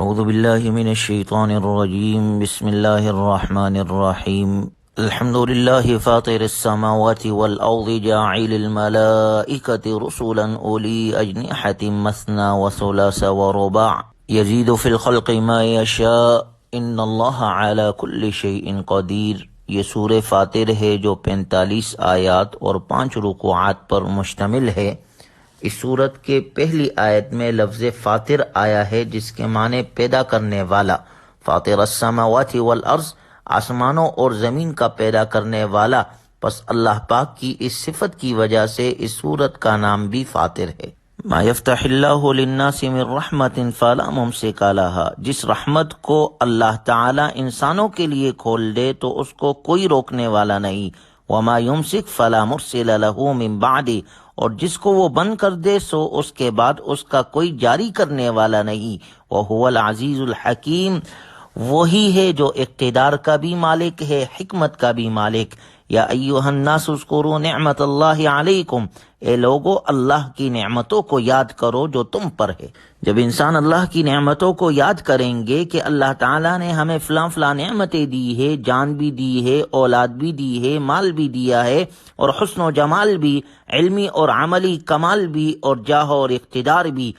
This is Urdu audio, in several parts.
اعوذ باللہ من الشیطان الرجیم بسم اللہ الرحمن الرحیم الحمد للہ فاطر السماوات والارض جاعل الملائکۃ رسلا اولی اجنحۃ مثنی وثلاث ورباع یزید فی الخلق ما یشاء ان اللہ علی کل شیء قدیر۔ یہ سورہ فاطر ہے جو 45 آیات اور 5 رکوعات پر مشتمل ہے۔ اس سورت کے پہلی آیت میں لفظ فاطر آیا ہے جس کے معنی پیدا کرنے والا۔ فاطر السماوات والارض، آسمانوں اور زمین کا پیدا کرنے والا۔ پس اللہ پاک کی اس صفت کی وجہ سے اس سورت کا نام بھی فاطر ہے۔ ما یفتح اللہ للناس من رحمت فلا ممسک لها، جس رحمت کو اللہ تعالی انسانوں کے لیے کھول دے تو اس کو کوئی روکنے والا نہیں۔ وما یمسک فلا مرسل له من بعد، اور جس کو وہ بند کر دے سو اس کے بعد اس کا کوئی جاری کرنے والا نہیں۔ وہو العزیز الحکیم، وہی ہے جو اقتدار کا بھی مالک ہے، حکمت کا بھی مالک۔ یا ایھا الناس اذکروا نعمت اللہ علیکم، اے لوگو اللہ کی نعمتوں کو یاد کرو جو تم پر ہے۔ جب انسان اللہ کی نعمتوں کو یاد کریں گے کہ اللہ تعالیٰ نے ہمیں فلاں فلاں نعمتیں دی ہے، جان بھی دی ہے، اولاد بھی دی ہے، مال بھی دیا ہے، اور حسن و جمال بھی، علمی اور عملی کمال بھی، اور جاہ اور اقتدار بھی،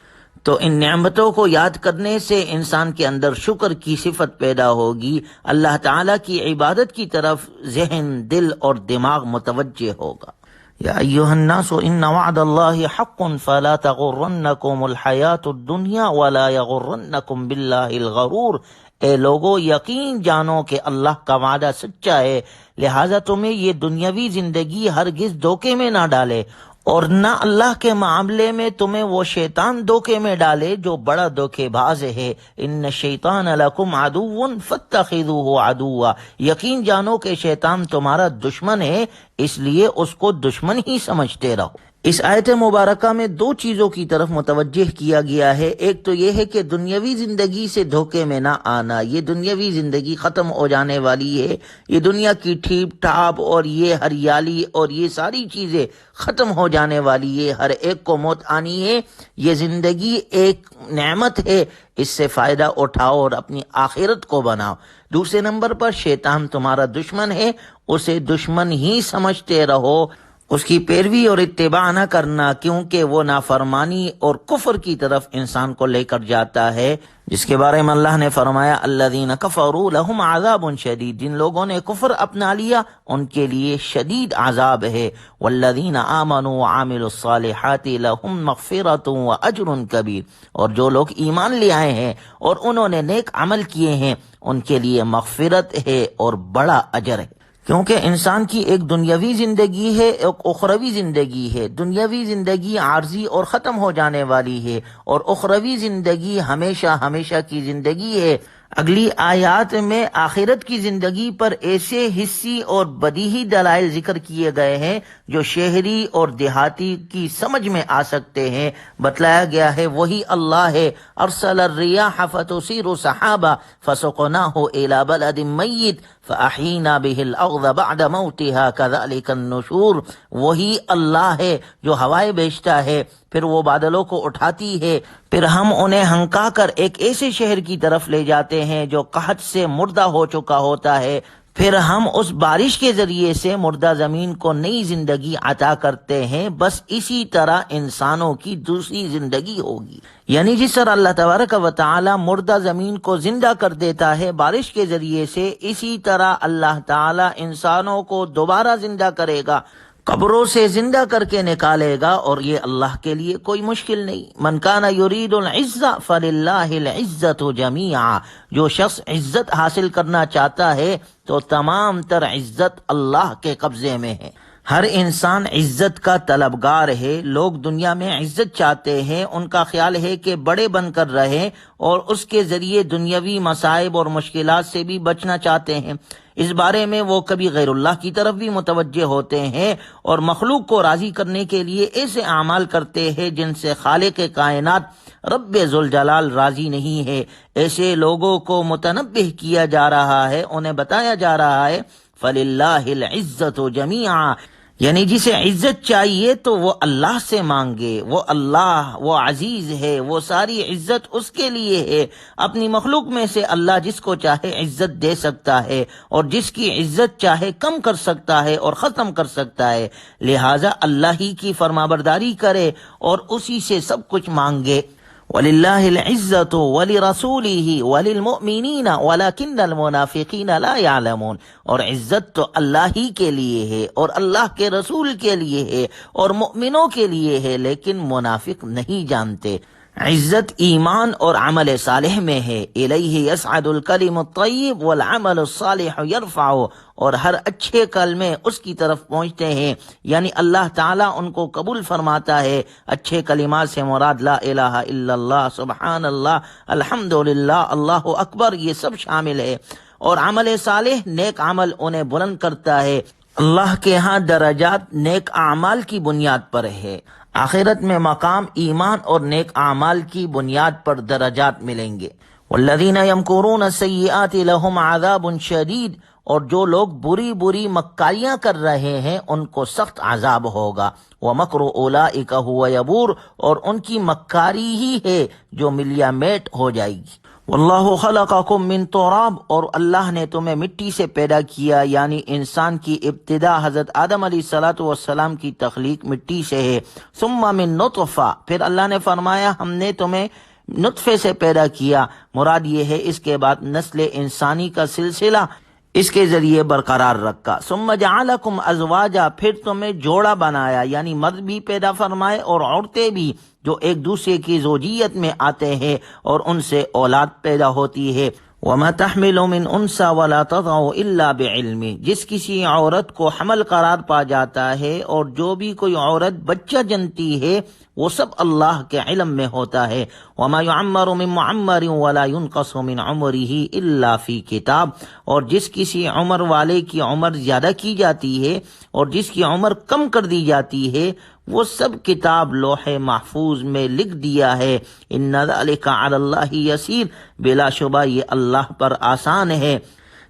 تو ان نعمتوں کو یاد کرنے سے انسان کے اندر شکر کی صفت پیدا ہوگی، اللہ تعالیٰ کی عبادت کی طرف ذہن، دل اور دماغ متوجہ ہوگا۔ یا ایھا الناس ان وعد اللہ حق فلا تغرنکم الحیاۃ الدنیا ولا یغرنکم باللہ الغرور، اے لوگو یقین جانو کہ اللہ کا وعدہ سچا ہے، لہٰذا تمہیں یہ دنیاوی زندگی ہرگز دھوکے میں نہ ڈالے، اور نہ اللہ کے معاملے میں تمہیں وہ شیطان دھوکے میں ڈالے جو بڑا دھوکے باز ہے۔ ان الشیطان لکم عدو فاتخذوہ عدوا، یقین جانو کہ شیطان تمہارا دشمن ہے، اس لیے اس کو دشمن ہی سمجھتے رہو۔ اس آیت مبارکہ میں 2 چیزوں کی طرف متوجہ کیا گیا ہے۔ ایک تو یہ ہے کہ دنیاوی زندگی سے دھوکے میں نہ آنا، یہ دنیاوی زندگی ختم ہو جانے والی ہے، یہ دنیا کی ٹھیپ ٹھاپ اور یہ ہریالی اور یہ ساری چیزیں ختم ہو جانے والی ہے، ہر ایک کو موت آنی ہے۔ یہ زندگی ایک نعمت ہے، اس سے فائدہ اٹھاؤ اور اپنی آخرت کو بناؤ۔ دوسرے نمبر پر شیطان تمہارا دشمن ہے، اسے دشمن ہی سمجھتے رہو، اس کی پیروی اور اتباع نہ کرنا، کیونکہ وہ نافرمانی اور کفر کی طرف انسان کو لے کر جاتا ہے، جس کے بارے میں اللہ نے فرمایا الذین کفروا لہم عذاب شدید، جن لوگوں نے کفر اپنا لیا ان کے لیے شدید عذاب ہے۔ والذین آمنوا وعملوا الصالحات لہم مغفرۃ واجر کبیر، اور جو لوگ ایمان لے آئے ہیں اور انہوں نے نیک عمل کیے ہیں ان کے لیے مغفرت ہے اور بڑا اجر ہے۔ کیونکہ انسان کی ایک دنیاوی زندگی ہے، ایک اخروی زندگی ہے۔ دنیاوی زندگی عارضی اور ختم ہو جانے والی ہے، اور اخروی زندگی ہمیشہ ہمیشہ کی زندگی ہے۔ اگلی آیات میں آخرت کی زندگی پر ایسے حسی اور بدیہی دلائل ذکر کیے گئے ہیں جو شہری اور دیہاتی کی سمجھ میں آ سکتے ہیں۔ بتلایا گیا ہے وہی اللہ ہے۔ ارسل الریاح فتثیر سحابا فسقناہ الی بلد میت فاحیینا به الارض بعد موتها كذلك النشور، وہی اللہ ہے جو ہوائیں بھیجتا ہے، پھر وہ بادلوں کو اٹھاتی ہے، پھر ہم انہیں ہنکا کر ایک ایسے شہر کی طرف لے جاتے ہیں جو قحط سے مردہ ہو چکا ہوتا ہے، پھر ہم اس بارش کے ذریعے سے مردہ زمین کو نئی زندگی عطا کرتے ہیں۔ بس اسی طرح انسانوں کی دوسری زندگی ہوگی، یعنی جس طرح اللہ تبارک و تعالی مردہ زمین کو زندہ کر دیتا ہے بارش کے ذریعے سے، اسی طرح اللہ تعالی انسانوں کو دوبارہ زندہ کرے گا، قبروں سے زندہ کر کے نکالے گا، اور یہ اللہ کے لیے کوئی مشکل نہیں۔ من کان یرید العزة فللہ العزة جمیعا، جو شخص عزت حاصل کرنا چاہتا ہے تو تمام تر عزت اللہ کے قبضے میں ہے۔ ہر انسان عزت کا طلبگار ہے، لوگ دنیا میں عزت چاہتے ہیں، ان کا خیال ہے کہ بڑے بن کر رہیں اور اس کے ذریعے دنیاوی مصائب اور مشکلات سے بھی بچنا چاہتے ہیں۔ اس بارے میں وہ کبھی غیر اللہ کی طرف بھی متوجہ ہوتے ہیں اور مخلوق کو راضی کرنے کے لیے ایسے اعمال کرتے ہیں جن سے خالق کائنات رب ذوالجلال راضی نہیں ہے۔ ایسے لوگوں کو متنبہ کیا جا رہا ہے، انہیں بتایا جا رہا ہے فَلِلَّهِ الْعِزَّةُ جَمِيعًا، یعنی جسے عزت چاہیے تو وہ اللہ سے مانگے، وہ اللہ، وہ عزیز ہے، وہ ساری عزت اس کے لیے ہے۔ اپنی مخلوق میں سے اللہ جس کو چاہے عزت دے سکتا ہے اور جس کی عزت چاہے کم کر سکتا ہے اور ختم کر سکتا ہے، لہٰذا اللہ ہی کی فرمانبرداری کرے اور اسی سے سب کچھ مانگے۔ وَلِلَّهِ الْعِزَّةُ وَلِرَسُولِهِ وَلِلْمُؤْمِنِينَ وَلَكِنَّ الْمُنَافِقِينَ لَا يَعْلَمُونَ، اور عزت تو اللہ ہی کے لیے ہے اور اللہ کے رسول کے لیے ہے اور مؤمنوں کے لیے ہے، لیکن منافق نہیں جانتے۔ عزت ایمان اور عمل صالح میں ہے۔ الیہ یصعد الکلم الطیب والعمل الصالح یرفعہ، اور ہر اچھے کلمے اس کی طرف پہنچتے ہیں، یعنی اللہ تعالیٰ ان کو قبول فرماتا ہے۔ اچھے کلمات سے مراد لا الہ الا اللہ، سبحان اللہ، الحمدللہ، اللہ اکبر، یہ سب شامل ہے۔ اور عمل صالح، نیک عمل انہیں بلند کرتا ہے۔ اللہ کے ہاں درجات نیک اعمال کی بنیاد پر ہے۔ آخرت میں مقام ایمان اور نیک اعمال کی بنیاد پر درجات ملیں گے۔ والذین یمکرون السیئات لہم عذاب شدید، اور جو لوگ بری بری مکاریاں کر رہے ہیں ان کو سخت عذاب ہوگا۔ ومکر اولئک ھو یبور، اور ان کی مکاری ہی ہے جو ملیا میٹ ہو جائے گی۔ واللہ خلقکم من تراب، اور اللہ نے تمہیں مٹی سے پیدا کیا، یعنی انسان کی ابتدا حضرت آدم علیہ السلام کی تخلیق مٹی سے ہے۔ ثم من نطفہ، پھر اللہ نے فرمایا ہم نے تمہیں نطفے سے پیدا کیا، مراد یہ ہے اس کے بعد نسل انسانی کا سلسلہ اس کے ذریعے برقرار رکھا۔ ثم جعلکم ازواجا، پھر تمہیں جوڑا بنایا، یعنی مرد بھی پیدا فرمائے اور عورتیں بھی، جو ایک دوسرے کی زوجیت میں آتے ہیں اور ان سے اولاد پیدا ہوتی ہے۔ وما تحمل من انثى ولا تضع الا بعلمه، جس کسی عورت کو حمل قرار پا جاتا ہے اور جو بھی کوئی عورت بچہ جنتی ہے وہ سب اللہ کے علم میں ہوتا ہے۔ وما يعمر من معمر ولا ينقص من عمره الا في کتاب، اور جس کسی عمر والے کی عمر زیادہ کی جاتی ہے اور جس کی عمر کم کر دی جاتی ہے وہ سب کتاب لوح محفوظ میں لکھ دیا ہے۔ ان ذلک علی اللہ یسیر، بلا شبہ یہ اللہ پر آسان ہے۔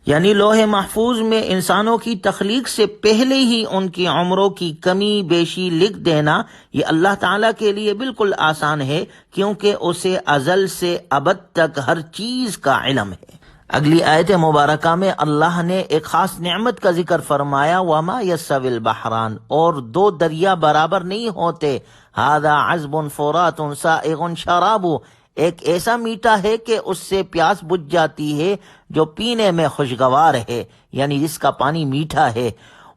یعنی لوح محفوظ میں انسانوں کی تخلیق سے پہلے ہی ان کی عمروں کی کمی بیشی لکھ دینا یہ اللہ تعالیٰ کے لیے بالکل آسان ہے، کیونکہ اسے ازل سے ابد تک ہر چیز کا علم ہے۔ اگلی آیت مبارکہ میں اللہ نے ایک خاص نعمت کا ذکر فرمایا، وما یستوی البحران، اور دو دریا برابر نہیں ہوتے۔ ھذا عذب فرات سائغ شراب، ایک ایسا میٹھا ہے کہ اس سے پیاس بجھ جاتی ہے جو پینے میں خوشگوار ہے، یعنی جس کا پانی میٹھا ہے۔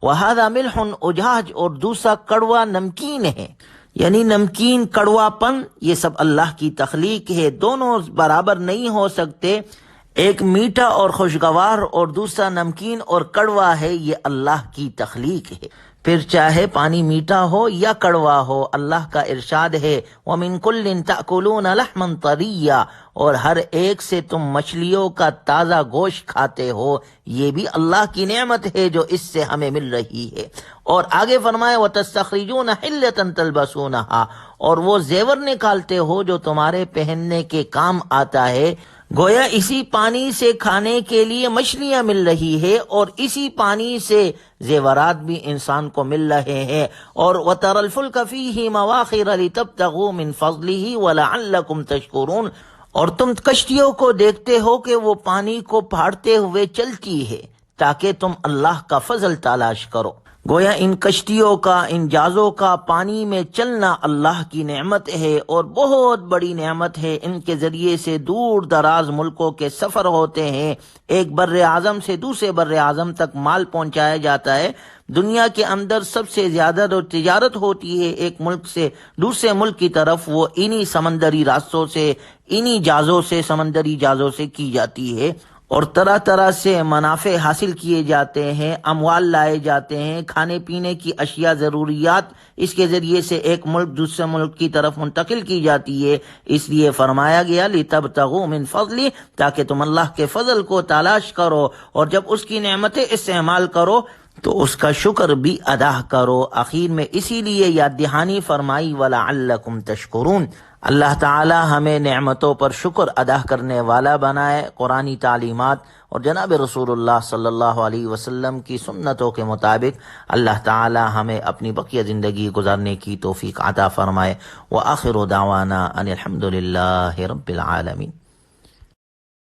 وھذا ملح اجاج، اور دوسرا کڑوا نمکین ہے، یعنی نمکین کڑوا پن، یہ سب اللہ کی تخلیق ہے، دونوں برابر نہیں ہو سکتے۔ ایک میٹھا اور خوشگوار اور دوسرا نمکین اور کڑوا ہے، یہ اللہ کی تخلیق ہے۔ پھر چاہے پانی میٹھا ہو یا کڑوا ہو، اللہ کا ارشاد ہے وَمِن كُلٍّ تَأْكُلُونَ لَحْمًا طَرِيًّا، اور ہر ایک سے تم مچھلیوں کا تازہ گوشت کھاتے ہو، یہ بھی اللہ کی نعمت ہے جو اس سے ہمیں مل رہی ہے۔ اور آگے فرمایا وَتَسْتَخْرِجُونَ حِلْيَةً تَلْبَسُونَهَا، اور وہ زیور نکالتے ہو جو تمہارے پہننے کے کام آتا ہے۔ گویا اسی پانی سے کھانے کے لیے مچھلیاں مل رہی ہے اور اسی پانی سے زیورات بھی انسان کو مل رہے ہیں۔ اور وَتَرَى الْفُلْكَ فِيهِ مَوَاخِرَ لِتَبْتَغُوا مِنْ فَضْلِهِ وَلَعَلَّكُمْ تَشْكُرُونَ، اور تم کشتیوں کو دیکھتے ہو کہ وہ پانی کو پھاڑتے ہوئے چلتی ہے تاکہ تم اللہ کا فضل تلاش کرو۔ گویا ان کشتیوں کا، ان جہازوں کا پانی میں چلنا اللہ کی نعمت ہے اور بہت بڑی نعمت ہے۔ ان کے ذریعے سے دور دراز ملکوں کے سفر ہوتے ہیں، ایک بر اعظم سے دوسرے بر اعظم تک مال پہنچایا جاتا ہے۔ دنیا کے اندر سب سے زیادہ جو تجارت ہوتی ہے ایک ملک سے دوسرے ملک کی طرف، وہ انہی سمندری راستوں سے، انہی جہازوں سے، سمندری جہازوں سے کی جاتی ہے، اور طرح طرح سے منافع حاصل کیے جاتے ہیں، اموال لائے جاتے ہیں، کھانے پینے کی اشیاء، ضروریات اس کے ذریعے سے ایک ملک دوسرے ملک کی طرف منتقل کی جاتی ہے۔ اس لیے فرمایا گیا لِتَبْتَغُوا مِنْ فَضْلِهِ، تاکہ تم اللہ کے فضل کو تلاش کرو، اور جب اس کی نعمتیں استعمال کرو تو اس کا شکر بھی ادا کرو۔ آخر میں اسی لیے یاد دہانی فرمائی وَلَعَلَّكُمْ تَشْكُرُونَ۔ اللہ تعالی ہمیں نعمتوں پر شکر ادا کرنے والا بنائے، قرآنی تعلیمات اور جناب رسول اللہ صلی اللہ علیہ وسلم کی سنتوں کے مطابق اللہ تعالی ہمیں اپنی بقیہ زندگی گزارنے کی توفیق عطا فرمائے۔ وآخر دعوانا ان الحمد للہ رب العالمین۔